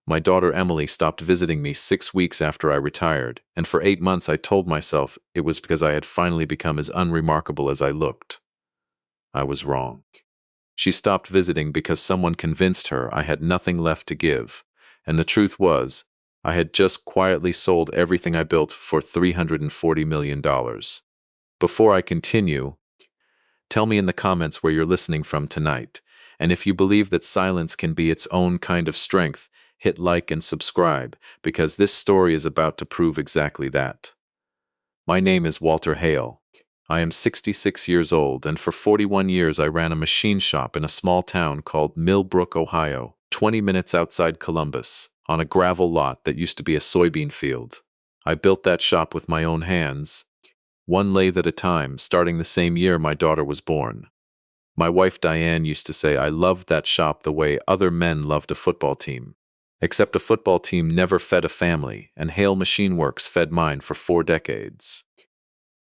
My daughter Emily stopped visiting me 6 weeks after I retired, and for 8 months I told myself it was because I had finally become as unremarkable as I looked. I was wrong. She stopped visiting because someone convinced her I had nothing left to give, and the truth was, I had just quietly sold everything I built for $340 million. Before I continue, tell me in the comments where you're listening from tonight, and if you believe that silence can be its own kind of strength, hit like and subscribe, because this story is about to prove exactly that. My name is Walter Hale. I am 66 years old, and for 41 years I ran a machine shop in a small town called Millbrook, Ohio, 20 minutes outside Columbus, on a gravel lot that used to be a soybean field. I built that shop with my own hands, one lathe at a time, starting the same year my daughter was born. My wife Diane used to say I loved that shop the way other men loved a football team. Except a football team never fed a family, and Hale Machine Works fed mine for 4 decades.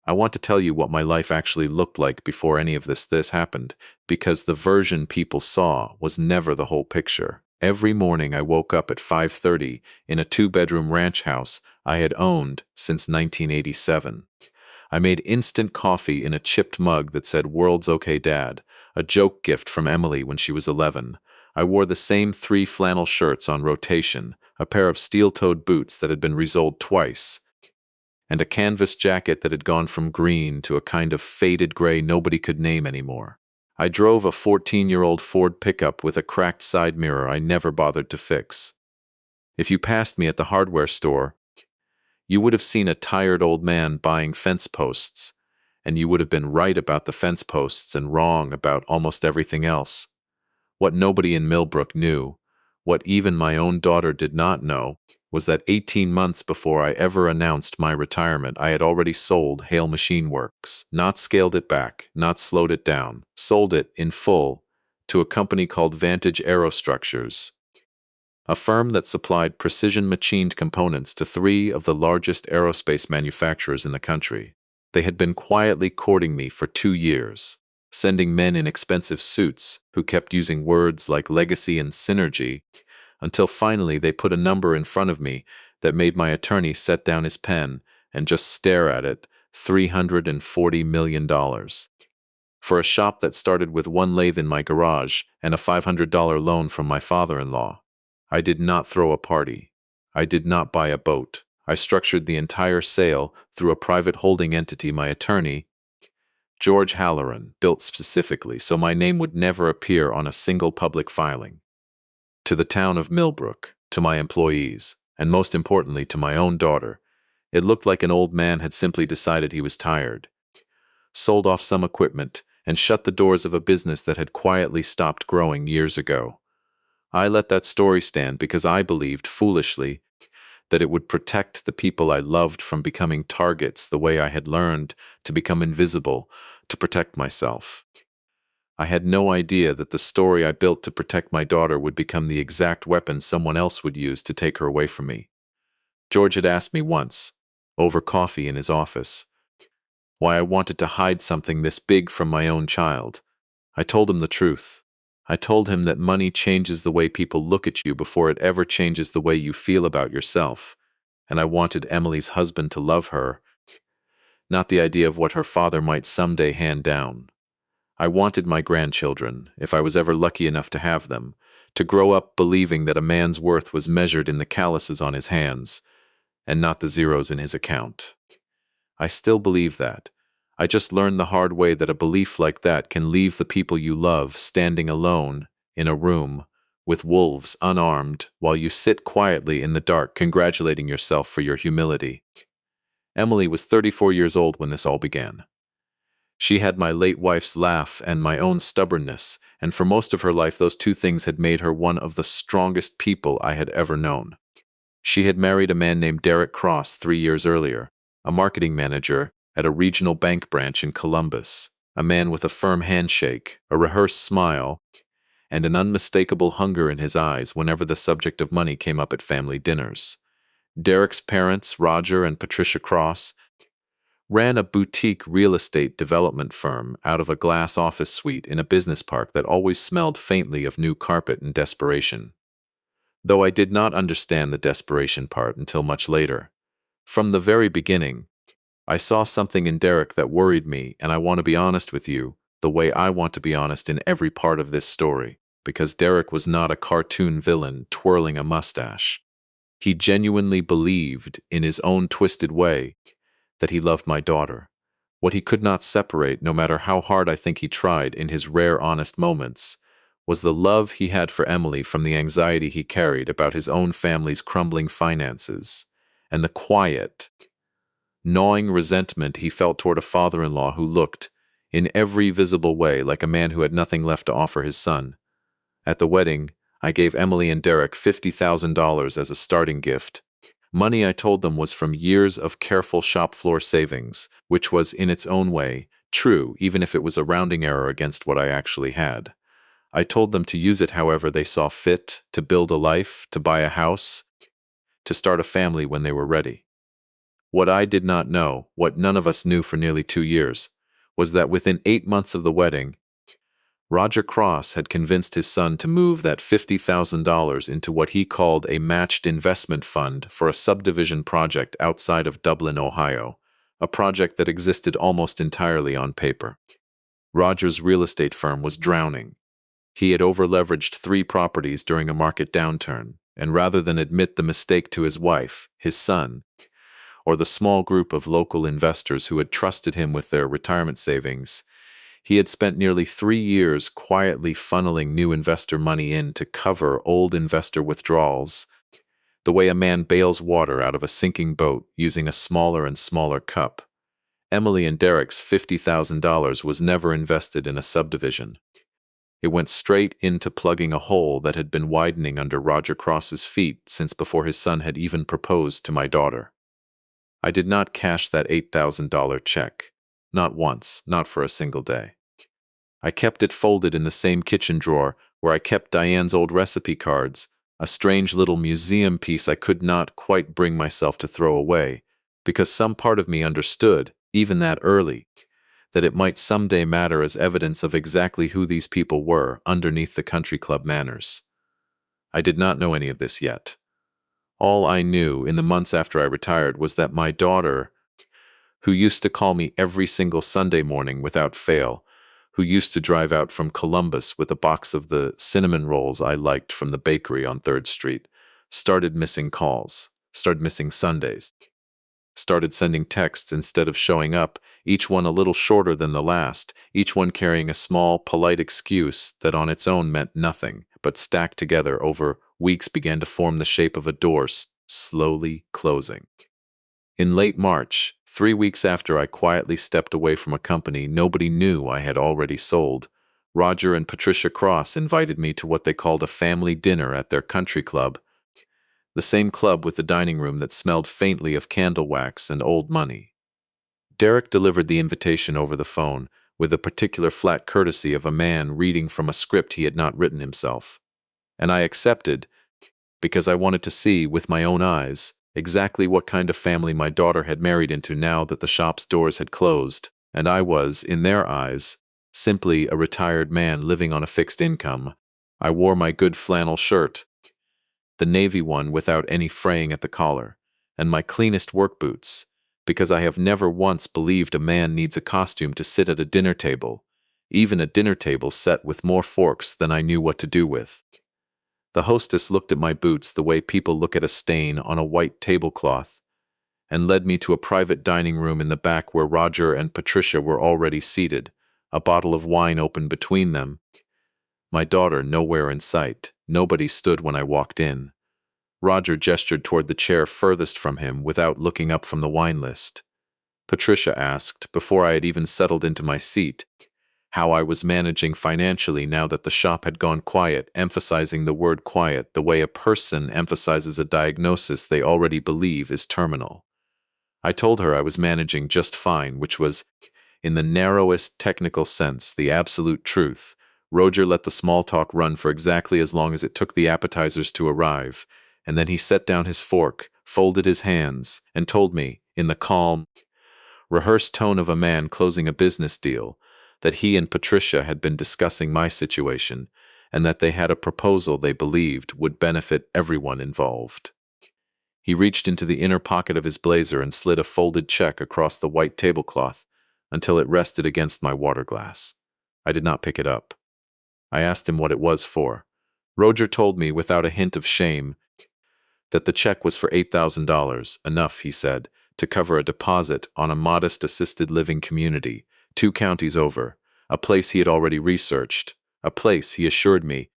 I want to tell you what my life actually looked like before any of this happened, because the version people saw was never the whole picture. Every morning I woke up at 5:30 in a 2-bedroom ranch house I had owned since 1987. I made instant coffee in a chipped mug that said "World's Okay Dad," a joke gift from Emily when she was 11. I wore the same 3 flannel shirts on rotation, a pair of steel-toed boots that had been resoled twice, and a canvas jacket that had gone from green to a kind of faded gray nobody could name anymore. I drove a 14-year-old Ford pickup with a cracked side mirror I never bothered to fix. If you passed me at the hardware store, you would have seen a tired old man buying fence posts, and you would have been right about the fence posts and wrong about almost everything else. What nobody in Millbrook knew, what even my own daughter did not know, was that 18 months before I ever announced my retirement, I had already sold Hale Machine Works, not scaled it back, not slowed it down, sold it in full to a company called Vantage Aerostructures, a firm that supplied precision-machined components to 3 of the largest aerospace manufacturers in the country. They had been quietly courting me for 2 years, sending men in expensive suits who kept using words like legacy and synergy, until finally they put a number in front of me that made my attorney set down his pen and just stare at it. $340 million. For a shop that started with 1 lathe in my garage and a $500 loan from my father-in-law. I did not throw a party. I did not buy a boat. I structured the entire sale through a private holding entity my attorney, George Halloran, built specifically so my name would never appear on a single public filing. To the town of Millbrook, to my employees, and most importantly to my own daughter, it looked like an old man had simply decided he was tired, sold off some equipment, and shut the doors of a business that had quietly stopped growing years ago. I let that story stand because I believed, foolishly, that it would protect the people I loved from becoming targets the way I had learned to become invisible, to protect myself. I had no idea that the story I built to protect my daughter would become the exact weapon someone else would use to take her away from me. George had asked me once, over coffee in his office, why I wanted to hide something this big from my own child. I told him the truth. I told him that money changes the way people look at you before it ever changes the way you feel about yourself, and I wanted Emily's husband to love her, not the idea of what her father might someday hand down. I wanted my grandchildren, if I was ever lucky enough to have them, to grow up believing that a man's worth was measured in the calluses on his hands, and not the zeros in his account. I still believe that. I just learned the hard way that a belief like that can leave the people you love standing alone in a room with wolves unarmed while you sit quietly in the dark congratulating yourself for your humility. Emily was 34 years old when this all began. She had my late wife's laugh and my own stubbornness, and for most of her life those 2 things had made her one of the strongest people I had ever known. She had married a man named Derek Cross 3 years earlier, a marketing manager at a regional bank branch in Columbus, a man with a firm handshake, a rehearsed smile, and an unmistakable hunger in his eyes whenever the subject of money came up at family dinners. Derek's parents, Roger and Patricia Cross, ran a boutique real estate development firm out of a glass office suite in a business park that always smelled faintly of new carpet and desperation. though I did not understand the desperation part until much later. From the very beginning, I saw something in Derek that worried me, and I want to be honest with you, the way I want to be honest in every part of this story, because Derek was not a cartoon villain twirling a mustache. He genuinely believed, in his own twisted way, that he loved my daughter. What he could not separate, no matter how hard I think he tried in his rare honest moments, was the love he had for Emily from the anxiety he carried about his own family's crumbling finances, and the quiet, gnawing resentment he felt toward a father-in-law who looked, in every visible way, like a man who had nothing left to offer his son. At the wedding, I gave Emily and Derek $50,000 as a starting gift. Money I told them was from years of careful shop floor savings, which was, in its own way, true even if it was a rounding error against what I actually had. I told them to use it however they saw fit, to build a life, to buy a house, to start a family when they were ready. What I did not know, what none of us knew for nearly 2 years, was that within 8 months of the wedding, Roger Cross had convinced his son to move that $50,000 into what he called a matched investment fund for a subdivision project outside of Dublin, Ohio, a project that existed almost entirely on paper. Roger's real estate firm was drowning. He had overleveraged 3 properties during a market downturn, and rather than admit the mistake to his wife, his son, or the small group of local investors who had trusted him with their retirement savings, he had spent nearly 3 years quietly funneling new investor money in to cover old investor withdrawals, the way a man bails water out of a sinking boat using a smaller and smaller cup. Emily and Derek's $50,000 was never invested in a subdivision. It went straight into plugging a hole that had been widening under Roger Cross's feet since before his son had even proposed to my daughter. I did not cash that $8,000 check. Not once, not for a single day. I kept it folded in the same kitchen drawer where I kept Diane's old recipe cards, a strange little museum piece I could not quite bring myself to throw away, because some part of me understood, even that early, that it might someday matter as evidence of exactly who these people were underneath the country club manners. I did not know any of this yet. All I knew in the months after I retired was that my daughter, who used to call me every single Sunday morning without fail, who used to drive out from Columbus with a box of the cinnamon rolls I liked from the bakery on 3rd Street, started missing calls, started missing Sundays, started sending texts instead of showing up, each one a little shorter than the last, each one carrying a small, polite excuse that on its own meant nothing, but stacked together over weeks began to form the shape of a door slowly closing. In late March, 3 weeks after I quietly stepped away from a company nobody knew I had already sold, Roger and Patricia Cross invited me to what they called a family dinner at their country club, the same club with the dining room that smelled faintly of candle wax and old money. Derek delivered the invitation over the phone, with the particular flat courtesy of a man reading from a script he had not written himself. And I accepted, because I wanted to see, with my own eyes, exactly what kind of family my daughter had married into now that the shop's doors had closed, and I was, in their eyes, simply a retired man living on a fixed income. I wore my good flannel shirt, the navy one without any fraying at the collar, and my cleanest work boots, because I have never once believed a man needs a costume to sit at a dinner table, even a dinner table set with more forks than I knew what to do with. The hostess looked at my boots the way people look at a stain on a white tablecloth, and led me to a private dining room in the back where Roger and Patricia were already seated, a bottle of wine open between them. My daughter nowhere in sight. Nobody stood when I walked in. Roger gestured toward the chair furthest from him without looking up from the wine list. Patricia asked, before I had even settled into my seat, how I was managing financially now that the shop had gone quiet, emphasizing the word quiet the way a person emphasizes a diagnosis they already believe is terminal. I told her I was managing just fine, which was, in the narrowest technical sense, the absolute truth. Roger let the small talk run for exactly as long as it took the appetizers to arrive, and then he set down his fork, folded his hands, and told me, in the calm, rehearsed tone of a man closing a business deal, that he and Patricia had been discussing my situation, and that they had a proposal they believed would benefit everyone involved. He reached into the inner pocket of his blazer and slid a folded check across the white tablecloth until it rested against my water glass. I did not pick it up. I asked him what it was for. Roger told me without a hint of shame that the check was for $8,000, enough, he said, to cover a deposit on a modest assisted living community, 2 counties over, a place he had already researched, a place, he assured me,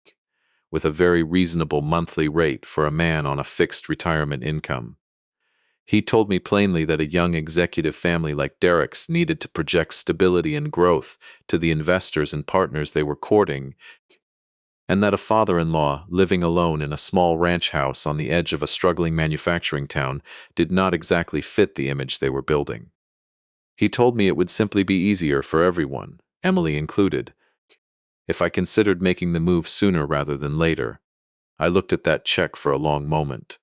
with a very reasonable monthly rate for a man on a fixed retirement income. He told me plainly that a young executive family like Derek's needed to project stability and growth to the investors and partners they were courting, and that a father-in-law living alone in a small ranch house on the edge of a struggling manufacturing town did not exactly fit the image they were building. He told me it would simply be easier for everyone, Emily included, if I considered making the move sooner rather than later. I looked at that check for a long moment.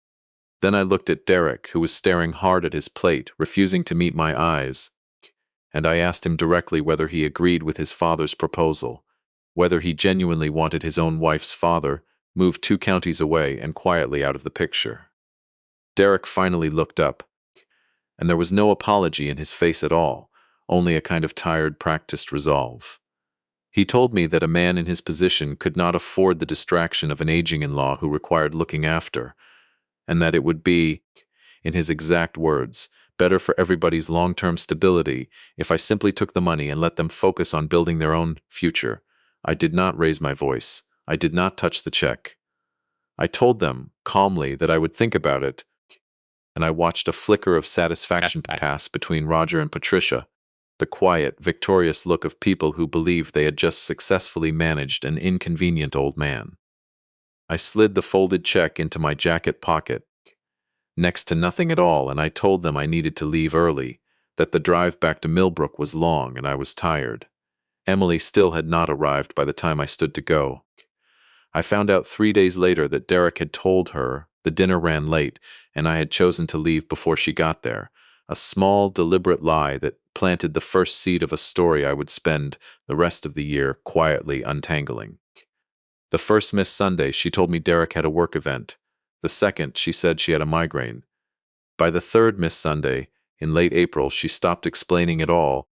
Then I looked at Derek, who was staring hard at his plate, refusing to meet my eyes, and I asked him directly whether he agreed with his father's proposal, whether he genuinely wanted his own wife's father moved 2 counties away and quietly out of the picture. Derek finally looked up, and there was no apology in his face at all, only a kind of tired, practiced resolve. He told me that a man in his position could not afford the distraction of an aging in-law who required looking after, and that it would be, in his exact words, better for everybody's long-term stability if I simply took the money and let them focus on building their own future. I did not raise my voice. I did not touch the check. I told them, calmly, that I would think about it, and I watched a flicker of satisfaction pass between Roger and Patricia, the quiet, victorious look of people who believed they had just successfully managed an inconvenient old man. I slid the folded check into my jacket pocket, next to nothing at all, and I told them I needed to leave early, that the drive back to Millbrook was long and I was tired. Emily still had not arrived by the time I stood to go. I found out 3 days later that Derek had told her the dinner ran late and I had chosen to leave before she got there, a small, deliberate lie that planted the first seed of a story I would spend the rest of the year quietly untangling. The first Miss Sunday, she told me Derek had a work event. The second, she said she had a migraine. By the third Miss Sunday, in late April, she stopped explaining it all,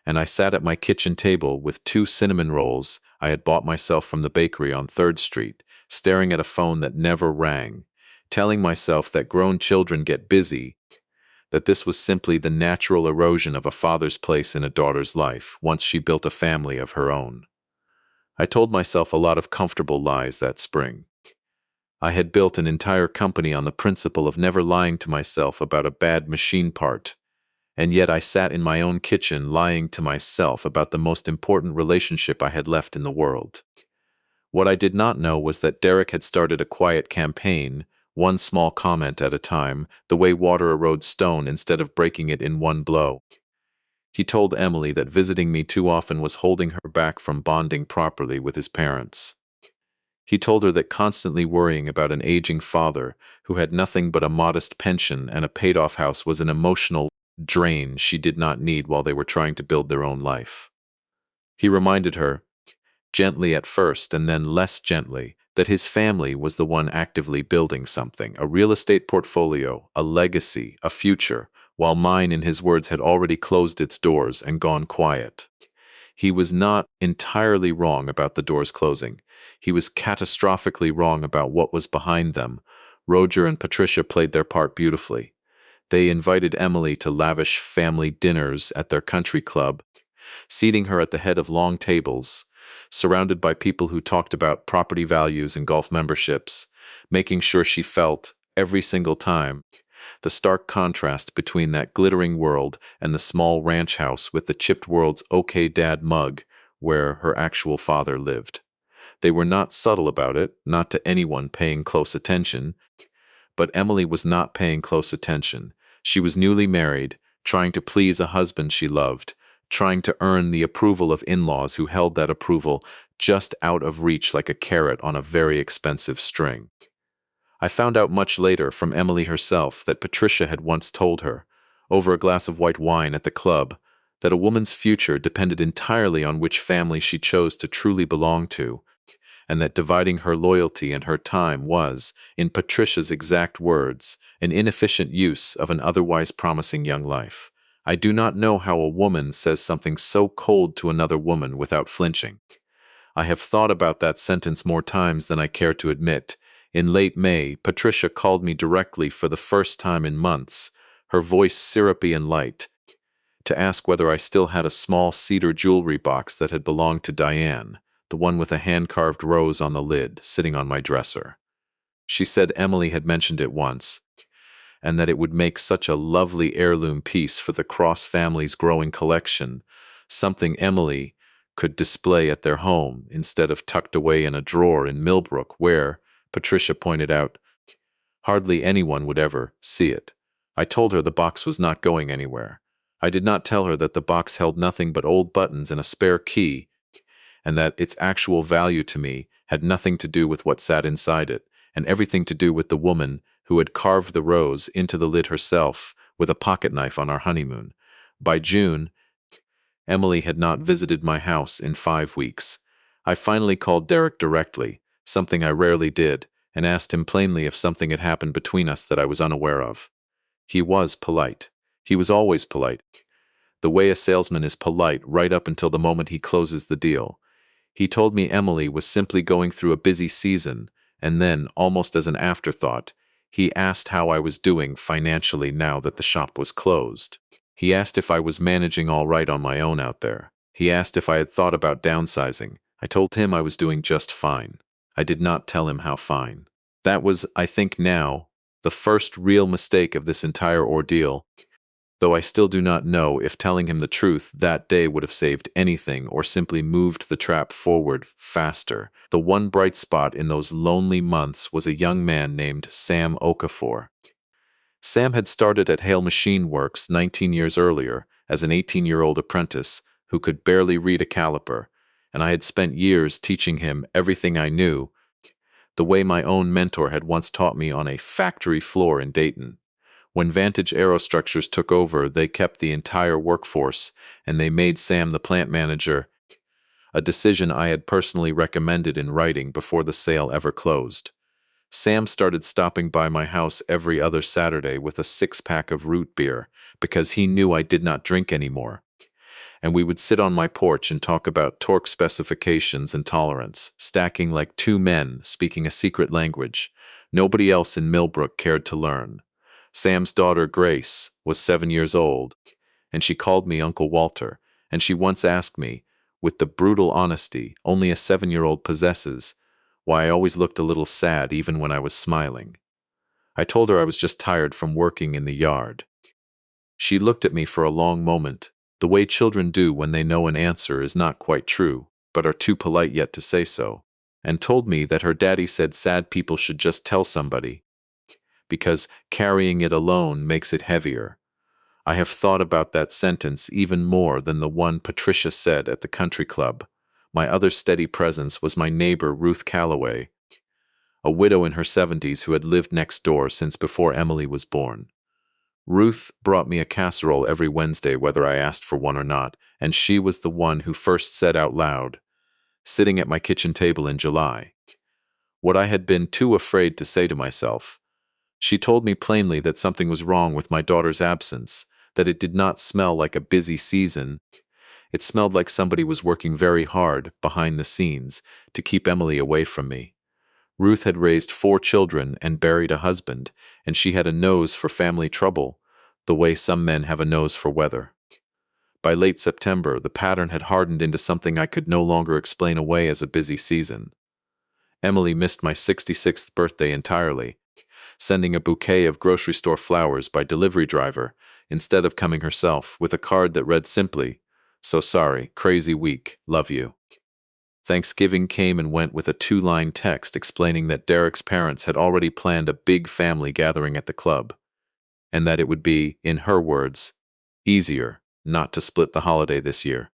and I sat at my kitchen table with 2 cinnamon rolls I had bought myself from the bakery on 3rd Street, staring at a phone that never rang, telling myself that grown children get busy, that this was simply the natural erosion of a father's place in a daughter's life once she built a family of her own. I told myself a lot of comfortable lies that spring. I had built an entire company on the principle of never lying to myself about a bad machine part, and yet I sat in my own kitchen lying to myself about the most important relationship I had left in the world. What I did not know was that Derek had started a quiet campaign, one small comment at a time, the way water erodes stone instead of breaking it in one blow. He told Emily that visiting me too often was holding her back from bonding properly with his parents. He told her that constantly worrying about an aging father who had nothing but a modest pension and a paid-off house was an emotional drain she did not need while they were trying to build their own life. He reminded her, gently at first and then less gently, that his family was the one actively building something, a real estate portfolio, a legacy, a future, while mine, in his words, had already closed its doors and gone quiet. He was not entirely wrong about the doors closing. He was catastrophically wrong about what was behind them. Roger and Patricia played their part beautifully. They invited Emily to lavish family dinners at their country club, seating her at the head of long tables, surrounded by people who talked about property values and golf memberships, making sure she felt, every single time, the stark contrast between that glittering world and the small ranch house with the chipped world's "Okay Dad" mug where her actual father lived. They were not subtle about it, not to anyone paying close attention, but Emily was not paying close attention. She was newly married, trying to please a husband she loved, trying to earn the approval of in-laws who held that approval just out of reach like a carrot on a very expensive string. I found out much later from Emily herself that Patricia had once told her, over a glass of white wine at the club, that a woman's future depended entirely on which family she chose to truly belong to, and that dividing her loyalty and her time was, in Patricia's exact words, an inefficient use of an otherwise promising young life. I do not know how a woman says something so cold to another woman without flinching. I have thought about that sentence more times than I care to admit. In late May, Patricia called me directly for the first time in months, her voice syrupy and light, to ask whether I still had a small cedar jewelry box that had belonged to Diane, the one with a hand-carved rose on the lid, sitting on my dresser. She said Emily had mentioned it once, and that it would make such a lovely heirloom piece for the Cross family's growing collection, something Emily could display at their home instead of tucked away in a drawer in Millbrook where, Patricia pointed out, hardly anyone would ever see it. I told her the box was not going anywhere. I did not tell her that the box held nothing but old buttons and a spare key, and that its actual value to me had nothing to do with what sat inside it, and everything to do with the woman who had carved the rose into the lid herself with a pocket knife on our honeymoon. By June, Emily had not visited my house in 5 weeks. I finally called Derek directly, something I rarely did, and asked him plainly if something had happened between us that I was unaware of. He was polite. He was always polite. The way a salesman is polite right up until the moment he closes the deal. He told me Emily was simply going through a busy season, and then, almost as an afterthought, he asked how I was doing financially now that the shop was closed. He asked if I was managing all right on my own out there. He asked if I had thought about downsizing. I told him I was doing just fine. I did not tell him how fine. That was, I think now, the first real mistake of this entire ordeal, though I still do not know if telling him the truth that day would have saved anything or simply moved the trap forward faster. The one bright spot in those lonely months was a young man named Sam Okafor. Sam had started at Hale Machine Works 19 years earlier as an 18-year-old apprentice who could barely read a caliper, and I had spent years teaching him everything I knew, the way my own mentor had once taught me on a factory floor in Dayton. When Vantage Aerostructures took over, they kept the entire workforce, and they made Sam the plant manager, a decision I had personally recommended in writing before the sale ever closed. Sam started stopping by my house every other Saturday with a 6-pack of root beer, because he knew I did not drink anymore. And we would sit on my porch and talk about torque specifications and tolerance, stacking like two men speaking a secret language nobody else in Millbrook cared to learn. Sam's daughter, Grace, was 7 years old, and she called me Uncle Walter, and she once asked me, with the brutal honesty only a 7-year-old possesses, why I always looked a little sad even when I was smiling. I told her I was just tired from working in the yard. She looked at me for a long moment, the way children do when they know an answer is not quite true, but are too polite yet to say so, and told me that her daddy said sad people should just tell somebody, because carrying it alone makes it heavier. I have thought about that sentence even more than the one Patricia said at the country club. My other steady presence was my neighbor Ruth Calloway, a widow in her 70s who had lived next door since before Emily was born. Ruth brought me a casserole every Wednesday whether I asked for one or not, and she was the one who first said out loud, sitting at my kitchen table in July, what I had been too afraid to say to myself. She told me plainly that something was wrong with my daughter's absence, that it did not smell like a busy season. It smelled like somebody was working very hard, behind the scenes, to keep Emily away from me. Ruth had raised 4 children and buried a husband, and she had a nose for family trouble, the way some men have a nose for weather. By late September, the pattern had hardened into something I could no longer explain away as a busy season. Emily missed my 66th birthday entirely, sending a bouquet of grocery store flowers by delivery driver instead of coming herself with a card that read simply, "So sorry, crazy week, love you." Thanksgiving came and went with a 2-line text explaining that Derek's parents had already planned a big family gathering at the club, and that it would be, in her words, easier not to split the holiday this year.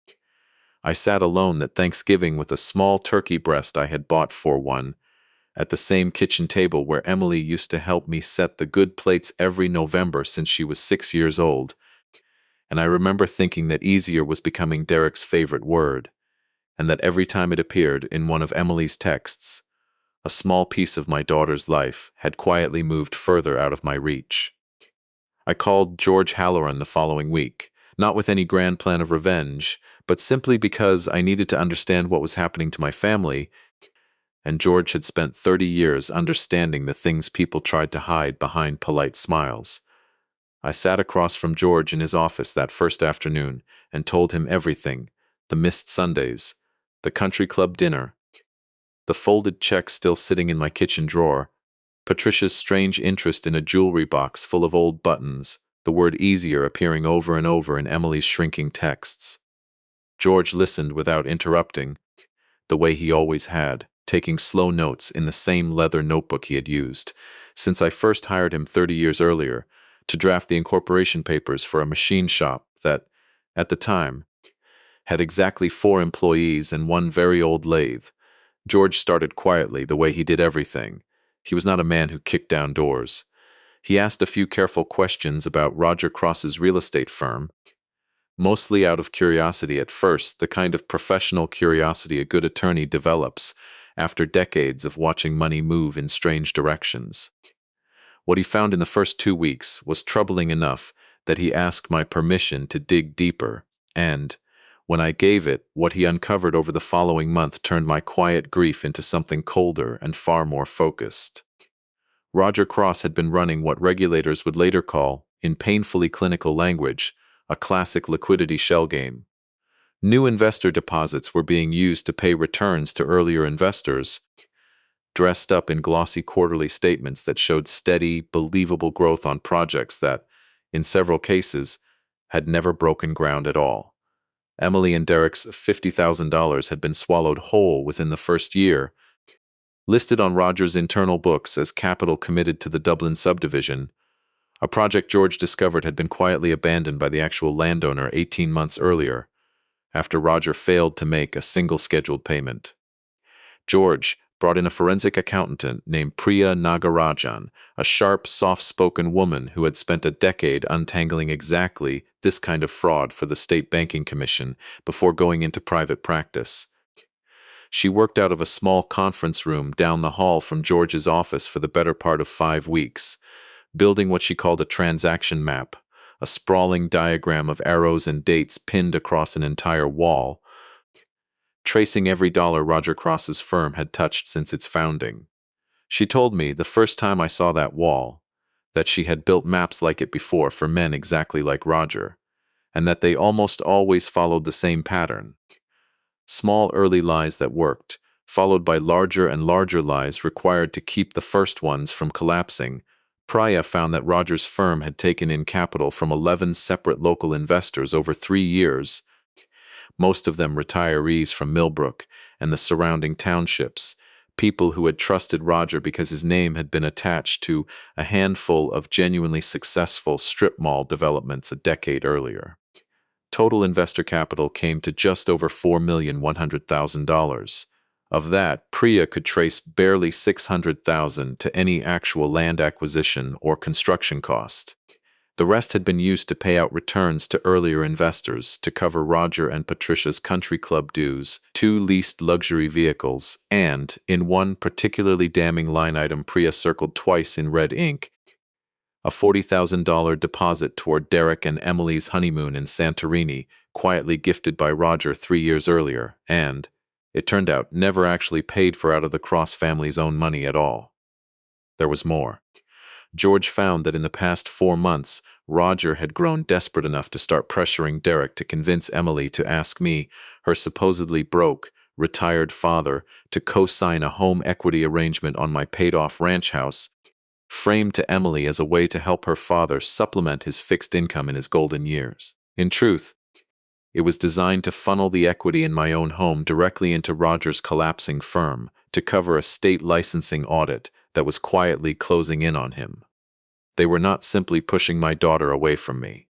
I sat alone that Thanksgiving with a small turkey breast I had bought for one, at the same kitchen table where Emily used to help me set the good plates every November since she was 6 years old, and I remember thinking that easier was becoming Derek's favorite word, and that every time it appeared in one of Emily's texts, a small piece of my daughter's life had quietly moved further out of my reach. I called George Halloran the following week, not with any grand plan of revenge, but simply because I needed to understand what was happening to my family, and George had spent 30 years understanding the things people tried to hide behind polite smiles. I sat across from George in his office that first afternoon and told him everything: the missed Sundays, the country club dinner, the folded check still sitting in my kitchen drawer, Patricia's strange interest in a jewelry box full of old buttons, the word easier appearing over and over in Emily's shrinking texts. George listened without interrupting, the way he always had, taking slow notes in the same leather notebook he had used since I first hired him 30 years earlier to draft the incorporation papers for a machine shop that, at the time, had exactly 4 employees and one very old lathe. George started quietly, the way he did everything. He was not a man who kicked down doors. He asked a few careful questions about Roger Cross's real estate firm, mostly out of curiosity at first, the kind of professional curiosity a good attorney develops after decades of watching money move in strange directions. What he found in the first 2 weeks was troubling enough that he asked my permission to dig deeper, and, when I gave it, what he uncovered over the following month turned my quiet grief into something colder and far more focused. Roger Cross had been running what regulators would later call, in painfully clinical language, a classic liquidity shell game. New investor deposits were being used to pay returns to earlier investors, dressed up in glossy quarterly statements that showed steady, believable growth on projects that, in several cases, had never broken ground at all. Emily and Derek's $50,000 had been swallowed whole within the first year, listed on Roger's internal books as capital committed to the Dublin subdivision. A project George discovered had been quietly abandoned by the actual landowner 18 months earlier, after Roger failed to make a single scheduled payment. George brought in a forensic accountant named Priya Nagarajan, a sharp, soft-spoken woman who had spent a decade untangling exactly this kind of fraud for the State Banking Commission before going into private practice. She worked out of a small conference room down the hall from George's office for the better part of 5 weeks, building what she called a transaction map, a sprawling diagram of arrows and dates pinned across an entire wall, tracing every dollar Roger Cross's firm had touched since its founding. She told me, the first time I saw that wall, that she had built maps like it before for men exactly like Roger, and that they almost always followed the same pattern. Small early lies that worked, followed by larger and larger lies required to keep the first ones from collapsing. Priya found that Roger's firm had taken in capital from 11 separate local investors over 3 years, most of them retirees from Millbrook and the surrounding townships, people who had trusted Roger because his name had been attached to a handful of genuinely successful strip mall developments a decade earlier. Total investor capital came to just over $4,100,000. Of that, Priya could trace barely $600,000 to any actual land acquisition or construction cost. The rest had been used to pay out returns to earlier investors, to cover Roger and Patricia's country club dues, 2 leased luxury vehicles, and, in one particularly damning line item Priya circled twice in red ink, a $40,000 deposit toward Derek and Emily's honeymoon in Santorini, quietly gifted by Roger 3 years earlier, and, it turned out, never actually paid for out of the Cross family's own money at all. There was more. George found that in the past 4 months, Roger had grown desperate enough to start pressuring Derek to convince Emily to ask me, her supposedly broke, retired father, to co-sign a home equity arrangement on my paid-off ranch house, framed to Emily as a way to help her father supplement his fixed income in his golden years. In truth, it was designed to funnel the equity in my own home directly into Roger's collapsing firm, to cover a state licensing audit that was quietly closing in on him. They were not simply pushing my daughter away from me.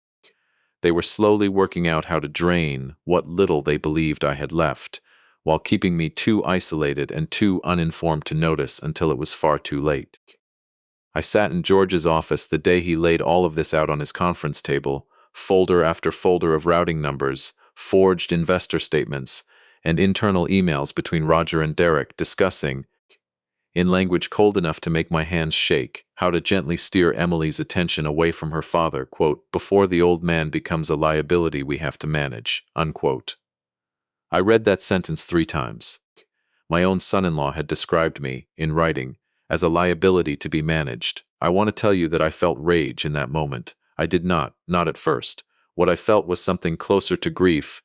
They were slowly working out how to drain what little they believed I had left, while keeping me too isolated and too uninformed to notice until it was far too late. I sat in George's office the day he laid all of this out on his conference table, folder after folder of routing numbers, forged investor statements, and internal emails between Roger and Derek discussing, in language cold enough to make my hands shake, how to gently steer Emily's attention away from her father, quote, before the old man becomes a liability we have to manage, unquote. I read that sentence 3 times. My own son-in-law had described me, in writing, as a liability to be managed. I want to tell you that I felt rage in that moment. I did not at first. What I felt was something closer to grief,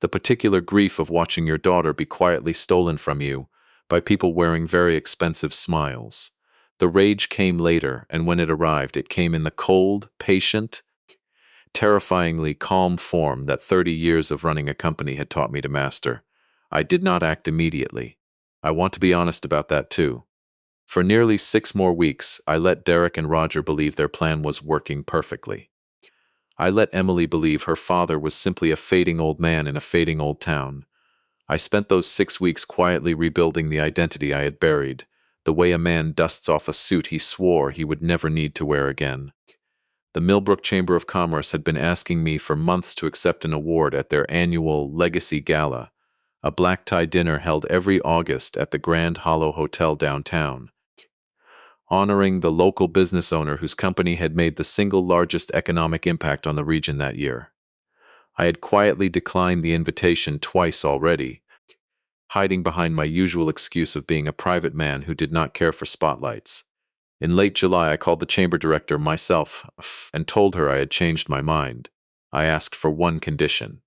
the particular grief of watching your daughter be quietly stolen from you by people wearing very expensive smiles. The rage came later, and when it arrived, it came in the cold, patient, terrifyingly calm form that 30 years of running a company had taught me to master. I did not act immediately. I want to be honest about that too. For nearly 6 more weeks, I let Derek and Roger believe their plan was working perfectly. I let Emily believe her father was simply a fading old man in a fading old town. I spent those 6 weeks quietly rebuilding the identity I had buried, the way a man dusts off a suit he swore he would never need to wear again. The Millbrook Chamber of Commerce had been asking me for months to accept an award at their annual Legacy Gala, a black-tie dinner held every August at the Grand Hollow Hotel downtown, honoring the local business owner whose company had made the single largest economic impact on the region that year. I had quietly declined the invitation twice already, hiding behind my usual excuse of being a private man who did not care for spotlights. In late July, I called the chamber director myself and told her I had changed my mind. I asked for one condition.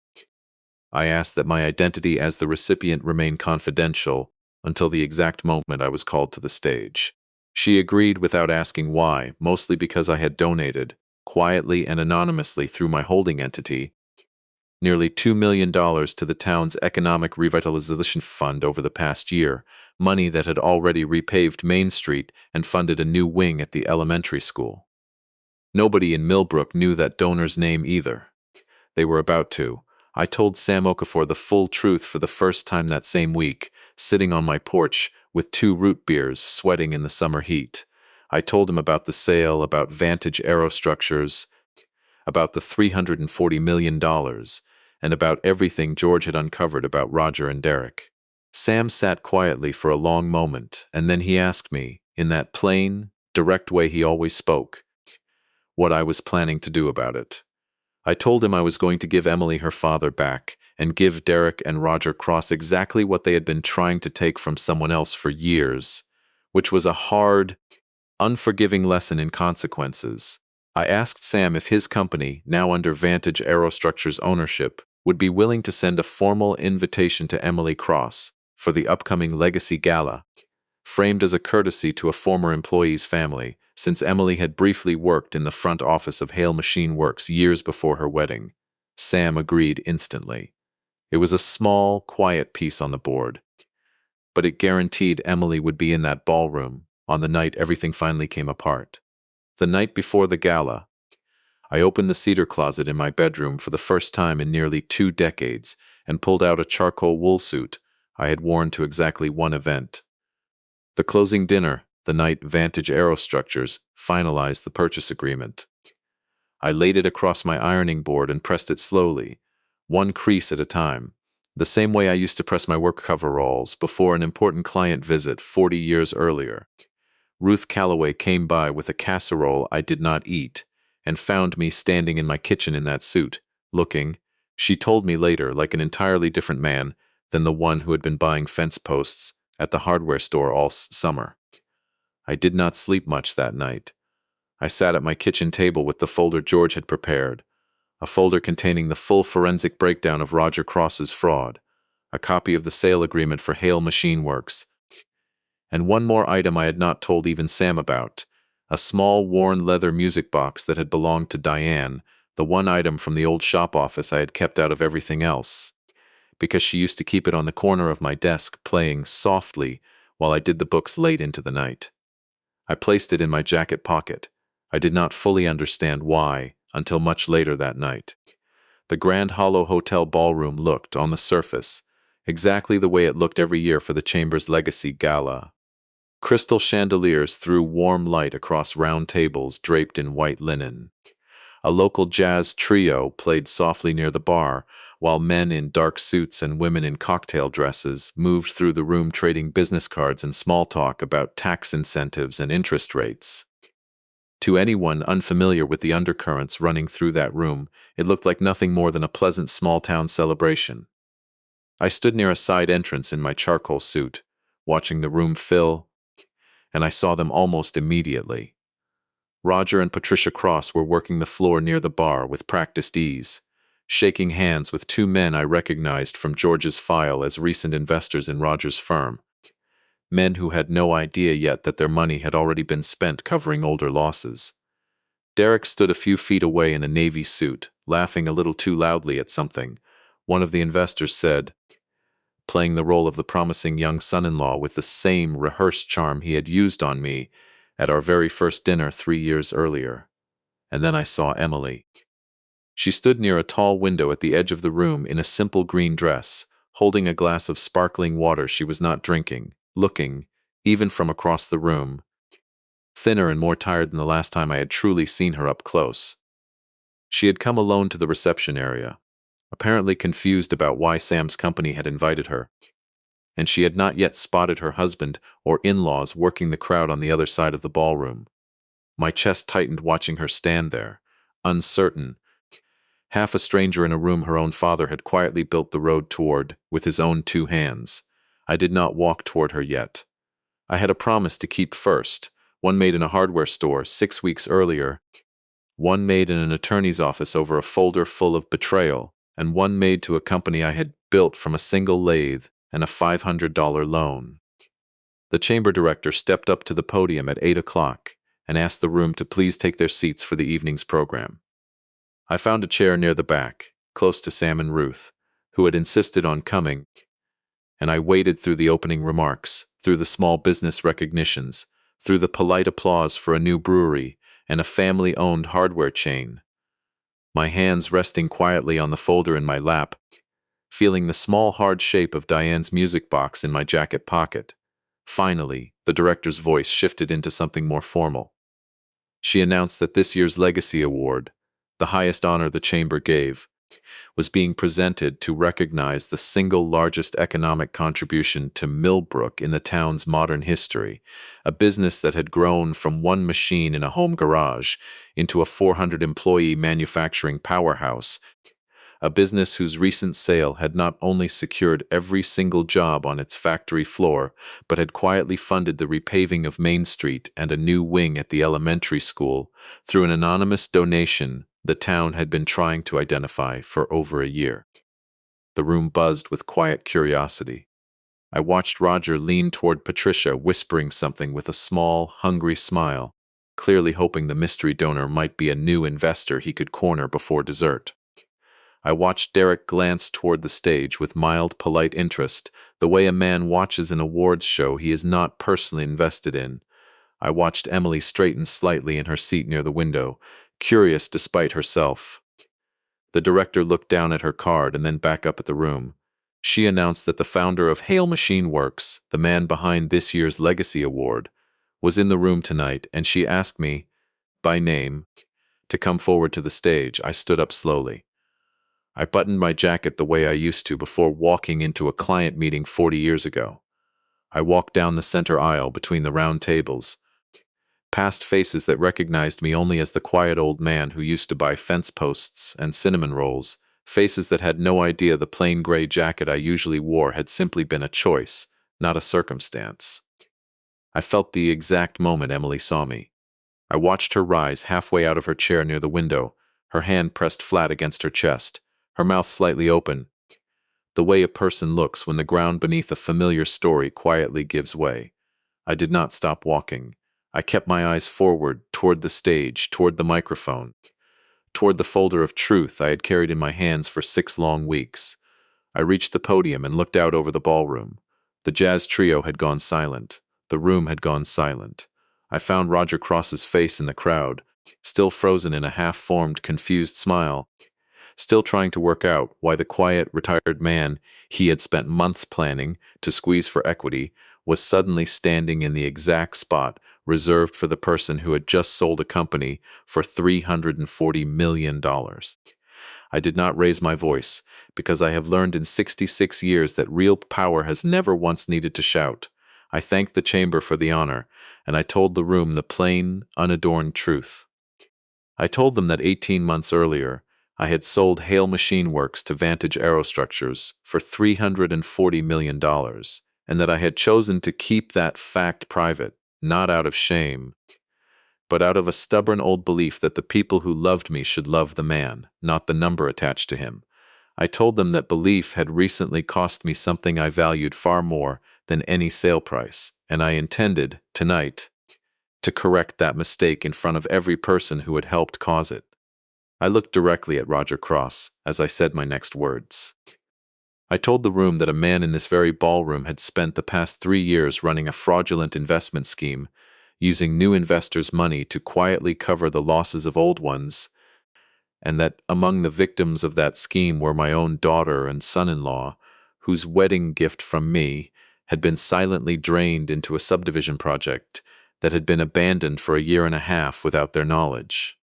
I asked that my identity as the recipient remain confidential until the exact moment I was called to the stage. She agreed without asking why, mostly because I had donated, quietly and anonymously through my holding entity, nearly $2 million to the town's Economic Revitalization Fund over the past year, money that had already repaved Main Street and funded a new wing at the elementary school. Nobody in Millbrook knew that donor's name either. They were about to. I told Sam Okafor the full truth for the first time that same week, sitting on my porch with 2 root beers, sweating in the summer heat. I told him about the sale, about Vantage Aerostructures, about the $340 million, and about everything George had uncovered about Roger and Derek. Sam sat quietly for a long moment, and then he asked me, in that plain, direct way he always spoke, what I was planning to do about it. I told him I was going to give Emily her father back and give Derek and Roger Cross exactly what they had been trying to take from someone else for years, which was a hard, unforgiving lesson in consequences. I asked Sam if his company, now under Vantage Aerostructures ownership, would be willing to send a formal invitation to Emily Cross for the upcoming Legacy Gala, framed as a courtesy to a former employee's family, since Emily had briefly worked in the front office of Hale Machine Works years before her wedding. Sam agreed instantly. It was a small, quiet piece on the board, but it guaranteed Emily would be in that ballroom on the night everything finally came apart. The night before the gala, I opened the cedar closet in my bedroom for the first time in nearly 2 decades and pulled out a charcoal wool suit I had worn to exactly one event. The closing dinner, the night Vantage Aerostructures finalized the purchase agreement. I laid it across my ironing board and pressed it slowly, one crease at a time, the same way I used to press my work coveralls before an important client visit 40 years earlier. Ruth Calloway came by with a casserole I did not eat and found me standing in my kitchen in that suit, looking, she told me later, like an entirely different man than the one who had been buying fence posts at the hardware store all summer. I did not sleep much that night. I sat at my kitchen table with the folder George had prepared, a folder containing the full forensic breakdown of Roger Cross's fraud, a copy of the sale agreement for Hale Machine Works, and one more item I had not told even Sam about, a small worn leather music box that had belonged to Diane, the one item from the old shop office I had kept out of everything else, because she used to keep it on the corner of my desk playing softly while I did the books late into the night. I placed it in my jacket pocket. I did not fully understand why until much later that night. The Grand Hollow Hotel ballroom looked, on the surface, exactly the way it looked every year for the Chamber's Legacy Gala. Crystal chandeliers threw warm light across round tables draped in white linen. A local jazz trio played softly near the bar, while men in dark suits and women in cocktail dresses moved through the room trading business cards and small talk about tax incentives and interest rates. To anyone unfamiliar with the undercurrents running through that room, it looked like nothing more than a pleasant small-town celebration. I stood near a side entrance in my charcoal suit, watching the room fill, and I saw them almost immediately. Roger and Patricia Cross were working the floor near the bar with practiced ease, shaking hands with two men I recognized from George's file as recent investors in Roger's firm, men who had no idea yet that their money had already been spent covering older losses. Derek stood a few feet away in a navy suit, laughing a little too loudly at something. One of the investors said, playing the role of the promising young son-in-law with the same rehearsed charm he had used on me at our very first dinner 3 years earlier. And then I saw Emily. She stood near a tall window at the edge of the room in a simple green dress, holding a glass of sparkling water she was not drinking, looking, even from across the room, thinner and more tired than the last time I had truly seen her up close. She had come alone to the reception area, apparently confused about why Sam's company had invited her, and she had not yet spotted her husband or in-laws working the crowd on the other side of the ballroom. My chest tightened watching her stand there, uncertain, half a stranger in a room her own father had quietly built the road toward with his own 2 hands. I did not walk toward her yet. I had a promise to keep first, one made in a hardware store 6 weeks earlier, one made in an attorney's office over a folder full of betrayal, and one made to a company I had built from a single lathe and a $500 loan. The chamber director stepped up to the podium at 8 o'clock and asked the room to please take their seats for the evening's program. I found a chair near the back, close to Sam and Ruth, who had insisted on coming, and I waded through the opening remarks, through the small business recognitions, through the polite applause for a new brewery and a family-owned hardware chain, my hands resting quietly on the folder in my lap, feeling the small hard shape of Diane's music box in my jacket pocket. Finally, the director's voice shifted into something more formal. She announced that this year's Legacy Award, the highest honor the chamber gave, was being presented to recognize the single largest economic contribution to Millbrook in the town's modern history, a business that had grown from one machine in a home garage into a 400-employee manufacturing powerhouse, a business whose recent sale had not only secured every single job on its factory floor, but had quietly funded the repaving of Main Street and a new wing at the elementary school through an anonymous donation the town had been trying to identify for over a year. The room buzzed with quiet curiosity. I watched Roger lean toward Patricia, whispering something with a small, hungry smile, clearly hoping the mystery donor might be a new investor he could corner before dessert. I watched Derek glance toward the stage with mild, polite interest, the way a man watches an awards show he is not personally invested in. I watched Emily straighten slightly in her seat near the window, curious despite herself. The director looked down at her card and then back up at the room. She announced that the founder of Hale Machine Works, the man behind this year's Legacy Award, was in the room tonight, and she asked me, by name, to come forward to the stage. I stood up slowly. I buttoned my jacket the way I used to before walking into a client meeting 40 years ago. I walked down the center aisle between the round tables, past faces that recognized me only as the quiet old man who used to buy fence posts and cinnamon rolls, faces that had no idea the plain gray jacket I usually wore had simply been a choice, not a circumstance. I felt the exact moment Emily saw me. I watched her rise halfway out of her chair near the window, her hand pressed flat against her chest, her mouth slightly open, the way a person looks when the ground beneath a familiar story quietly gives way. I did not stop walking. I kept my eyes forward, toward the stage, toward the microphone, toward the folder of truth I had carried in my hands for 6 long weeks. I reached the podium and looked out over the ballroom. The jazz trio had gone silent. The room had gone silent. I found Roger Cross's face in the crowd, still frozen in a half-formed, confused smile, still trying to work out why the quiet, retired man he had spent months planning to squeeze for equity was suddenly standing in the exact spot reserved for the person who had just sold a company for $340 million. I did not raise my voice, because I have learned in 66 years that real power has never once needed to shout. I thanked the chamber for the honor, and I told the room the plain, unadorned truth. I told them that 18 months earlier, I had sold Hale Machine Works to Vantage Aerostructures for $340 million, and that I had chosen to keep that fact private, not out of shame, but out of a stubborn old belief that the people who loved me should love the man, not the number attached to him. I told them that belief had recently cost me something I valued far more than any sale price, and I intended, tonight, to correct that mistake in front of every person who had helped cause it. I looked directly at Roger Cross as I said my next words. I told the room that a man in this very ballroom had spent the past 3 years running a fraudulent investment scheme, using new investors' money to quietly cover the losses of old ones, and that among the victims of that scheme were my own daughter and son-in-law, whose wedding gift from me had been silently drained into a subdivision project that had been abandoned for a year and a half without their knowledge.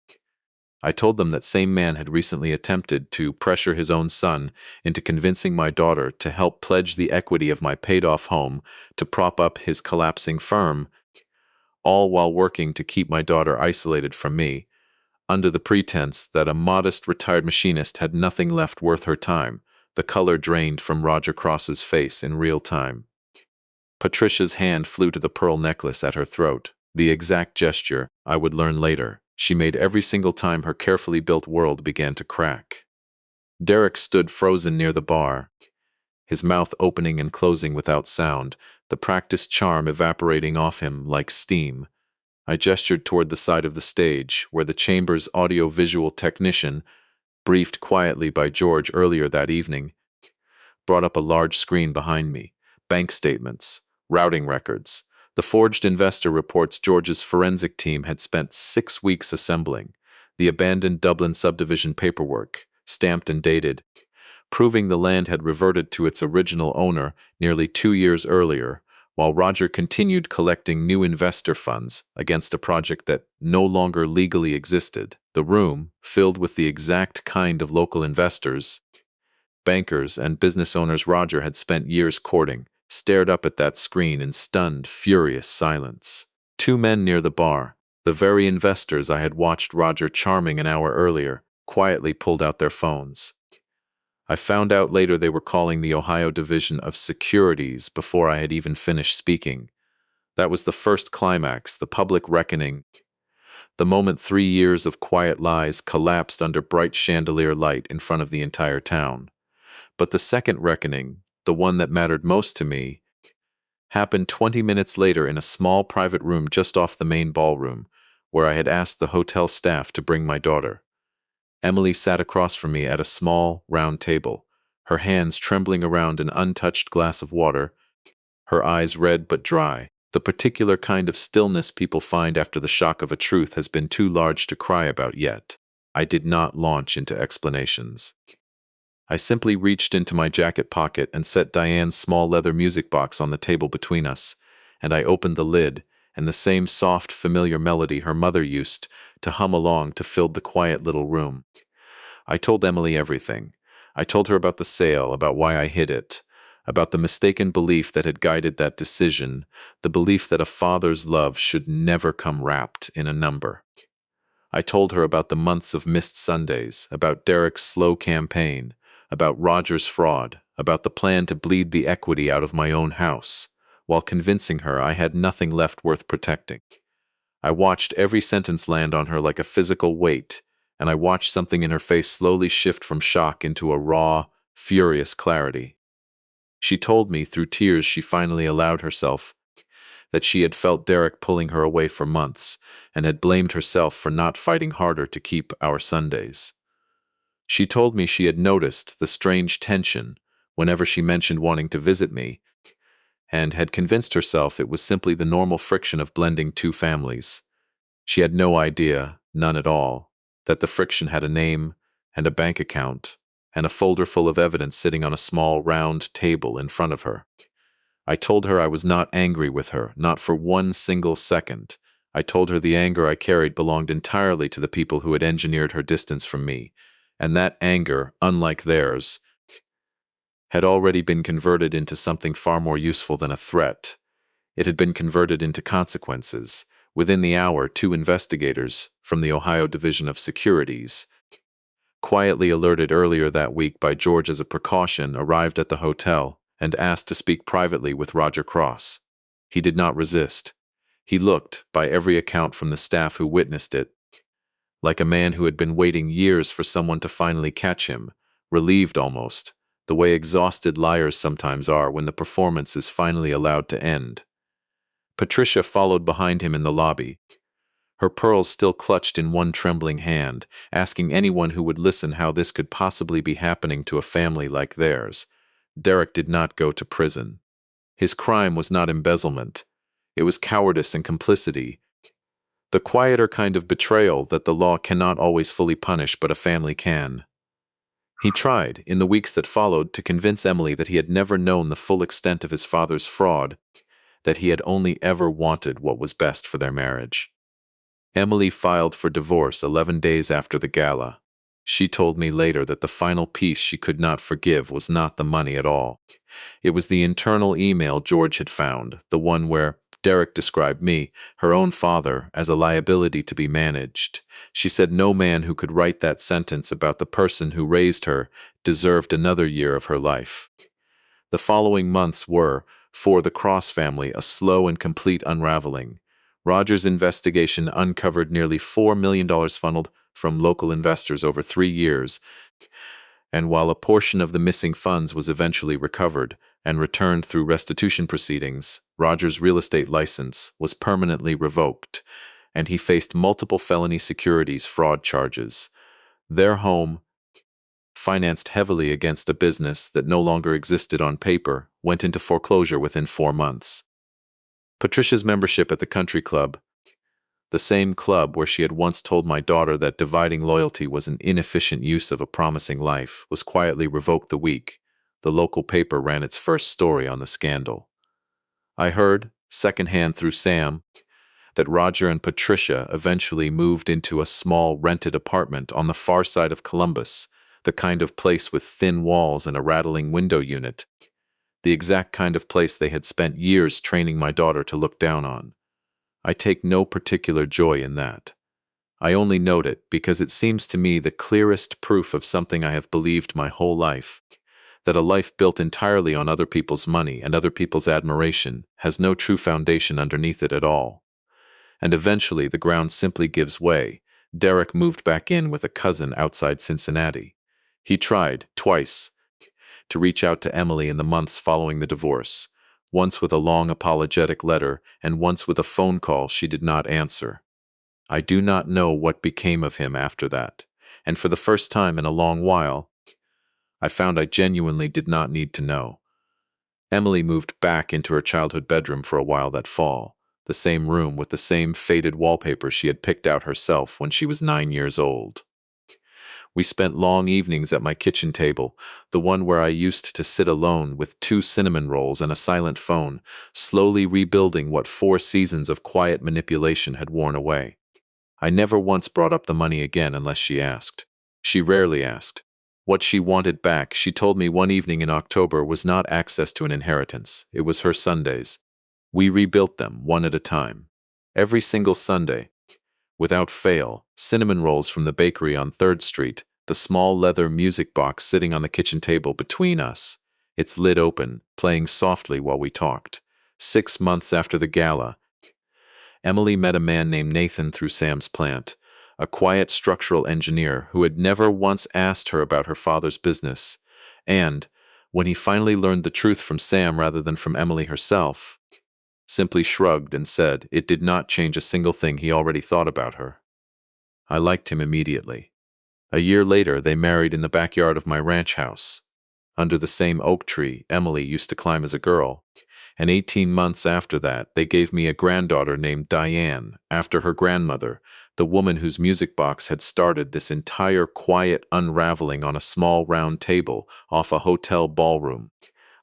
I told them that same man had recently attempted to pressure his own son into convincing my daughter to help pledge the equity of my paid-off home to prop up his collapsing firm, all while working to keep my daughter isolated from me, under the pretense that a modest retired machinist had nothing left worth her time. The color drained from Roger Cross's face in real time. Patricia's hand flew to the pearl necklace at her throat, the exact gesture, I would learn later, she made every single time her carefully built world began to crack. Derek stood frozen near the bar, his mouth opening and closing without sound, the practiced charm evaporating off him like steam. I gestured toward the side of the stage, where the chamber's audio-visual technician, briefed quietly by George earlier that evening, brought up a large screen behind me. Bank statements, routing records. The forged investor reports George's forensic team had spent 6 weeks assembling the abandoned Dublin subdivision paperwork, stamped and dated, proving the land had reverted to its original owner nearly 2 years earlier, while Roger continued collecting new investor funds against a project that no longer legally existed. The room, filled with the exact kind of local investors, bankers, and business owners Roger had spent years courting, stared up at that screen in stunned, furious silence. 2 men near the bar, the very investors I had watched Roger charming an hour earlier, quietly pulled out their phones. I found out later they were calling the Ohio Division of Securities before I had even finished speaking. That was the first climax, the public reckoning. The moment 3 years of quiet lies collapsed under bright chandelier light in front of the entire town. But the second reckoning, the one that mattered most to me, happened 20 minutes later in a small private room just off the main ballroom, where I had asked the hotel staff to bring my daughter. Emily sat across from me at a small, round table, her hands trembling around an untouched glass of water, her eyes red but dry. The particular kind of stillness people find after the shock of a truth has been too large to cry about yet. I did not launch into explanations. I simply reached into my jacket pocket and set Diane's small leather music box on the table between us, and I opened the lid, and the same soft, familiar melody her mother used to hum along to filled the quiet little room. I told Emily everything. I told her about the sale, about why I hid it, about the mistaken belief that had guided that decision, the belief that a father's love should never come wrapped in a number. I told her about the months of missed Sundays, about Derek's slow campaign, about Roger's fraud, about the plan to bleed the equity out of my own house, while convincing her I had nothing left worth protecting. I watched every sentence land on her like a physical weight, and I watched something in her face slowly shift from shock into a raw, furious clarity. She told me, through tears she finally allowed herself, that she had felt Derek pulling her away for months, and had blamed herself for not fighting harder to keep our Sundays. She told me she had noticed the strange tension whenever she mentioned wanting to visit me, and had convinced herself it was simply the normal friction of blending 2 families. She had no idea, none at all, that the friction had a name and a bank account and a folder full of evidence sitting on a small round table in front of her. I told her I was not angry with her, not for 1 single second, I told her the anger I carried belonged entirely to the people who had engineered her distance from me, and that anger, unlike theirs, had already been converted into something far more useful than a threat. It had been converted into consequences. Within the hour, 2 investigators from the Ohio Division of Securities, quietly alerted earlier that week by George as a precaution, arrived at the hotel and asked to speak privately with Roger Cross. He did not resist. He looked, by every account from the staff who witnessed it, like a man who had been waiting years for someone to finally catch him, relieved almost, the way exhausted liars sometimes are when the performance is finally allowed to end. Patricia followed behind him in the lobby, her pearls still clutched in one trembling hand, asking anyone who would listen how this could possibly be happening to a family like theirs. Derek did not go to prison. His crime was not embezzlement. It was cowardice and complicity, the quieter kind of betrayal that the law cannot always fully punish, but a family can. He tried, in the weeks that followed, to convince Emily that he had never known the full extent of his father's fraud, that he had only ever wanted what was best for their marriage. Emily filed for divorce 11 days after the gala. She told me later that the final piece she could not forgive was not the money at all. It was the internal email George had found, the one where Derek described me, her own father, as a liability to be managed. She said no man who could write that sentence about the person who raised her deserved another year of her life. The following months were, for the Cross family, a slow and complete unraveling. Roger's investigation uncovered nearly $4 million funneled from local investors over 3 years, and while a portion of the missing funds was eventually recovered and returned through restitution proceedings, Roger's real estate license was permanently revoked, and he faced multiple felony securities fraud charges. Their home, financed heavily against a business that no longer existed on paper, went into foreclosure within 4 months. Patricia's membership at the country club, the same club where she had once told my daughter that dividing loyalty was an inefficient use of a promising life, was quietly revoked the week the local paper ran its first story on the scandal. I heard, secondhand through Sam, that Roger and Patricia eventually moved into a small rented apartment on the far side of Columbus, the kind of place with thin walls and a rattling window unit, the exact kind of place they had spent years training my daughter to look down on. I take no particular joy in that. I only note it because it seems to me the clearest proof of something I have believed my whole life, that a life built entirely on other people's money and other people's admiration has no true foundation underneath it at all. And eventually the ground simply gives way. Derek moved back in with a cousin outside Cincinnati. He tried, twice, to reach out to Emily in the months following the divorce, once with a long apologetic letter and once with a phone call she did not answer. I do not know what became of him after that, and for the first time in a long while, I found I genuinely did not need to know. Emily moved back into her childhood bedroom for a while that fall, the same room with the same faded wallpaper she had picked out herself when she was 9 years old. We spent long evenings at my kitchen table, the one where I used to sit alone with 2 cinnamon rolls and a silent phone, slowly rebuilding what 4 seasons of quiet manipulation had worn away. I never once brought up the money again unless she asked. She rarely asked. What she wanted back, she told me one evening in October, was not access to an inheritance. It was her Sundays. We rebuilt them, one at a time. Every single Sunday, without fail, cinnamon rolls from the bakery on 3rd Street, the small leather music box sitting on the kitchen table between us, its lid open, playing softly while we talked. 6 months after the gala, Emily met a man named Nathan through Sam's plant, a quiet structural engineer who had never once asked her about her father's business, and, when he finally learned the truth from Sam rather than from Emily herself, simply shrugged and said it did not change a single thing he already thought about her. I liked him immediately. A year later, they married in the backyard of my ranch house, under the same oak tree Emily used to climb as a girl, and 18 months after that, they gave me a granddaughter named Diane, after her grandmother, the woman whose music box had started this entire quiet unraveling on a small round table off a hotel ballroom.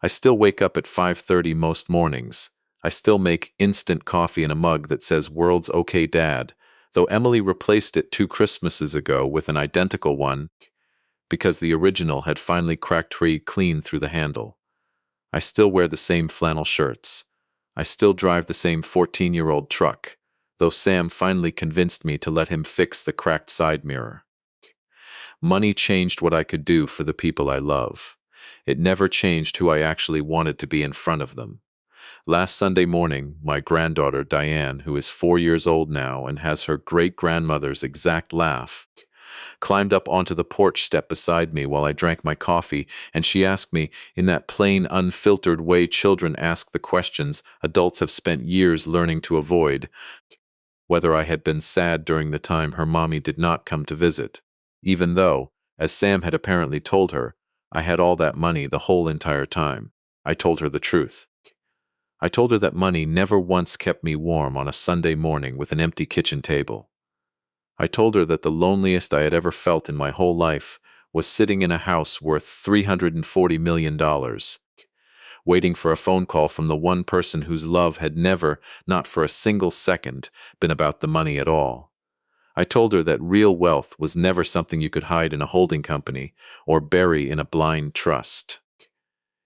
I still wake up at 5:30 most mornings, I still make instant coffee in a mug that says "World's Okay Dad," though Emily replaced it 2 Christmases ago with an identical one because the original had finally cracked free clean through the handle. I still wear the same flannel shirts. I still drive the same 14-year-old truck, though Sam finally convinced me to let him fix the cracked side mirror. Money changed what I could do for the people I love. It never changed who I actually wanted to be in front of them. Last Sunday morning, my granddaughter Diane, who is 4 years old now and has her great-grandmother's exact laugh, climbed up onto the porch step beside me while I drank my coffee, and she asked me, in that plain, unfiltered way children ask the questions adults have spent years learning to avoid, whether I had been sad during the time her mommy did not come to visit, even though, as Sam had apparently told her, I had all that money the whole entire time. I told her the truth. I told her that money never once kept me warm on a Sunday morning with an empty kitchen table. I told her that the loneliest I had ever felt in my whole life was sitting in a house worth $340 million, waiting for a phone call from the one person whose love had never, not for a single second, been about the money at all. I told her that real wealth was never something you could hide in a holding company or bury in a blind trust.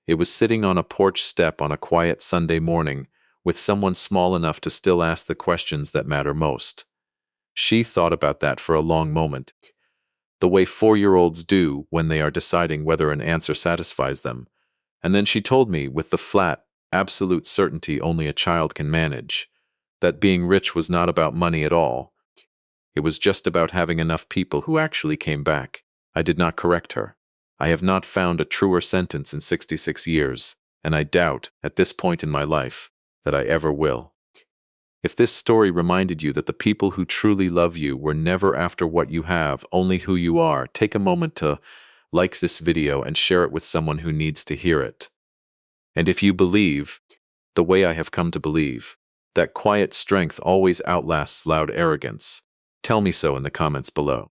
It was sitting on a porch step on a quiet Sunday morning with someone small enough to still ask the questions that matter most. She thought about that for a long moment, the way 4-year-olds do when they are deciding whether an answer satisfies them. And then she told me, with the flat, absolute certainty only a child can manage, that being rich was not about money at all. It was just about having enough people who actually came back. I did not correct her. I have not found a truer sentence in 66 years, and I doubt, at this point in my life, that I ever will. If this story reminded you that the people who truly love you were never after what you have, only who you are, take a moment to like this video and share it with someone who needs to hear it. And if you believe, the way I have come to believe, that quiet strength always outlasts loud arrogance, tell me so in the comments below.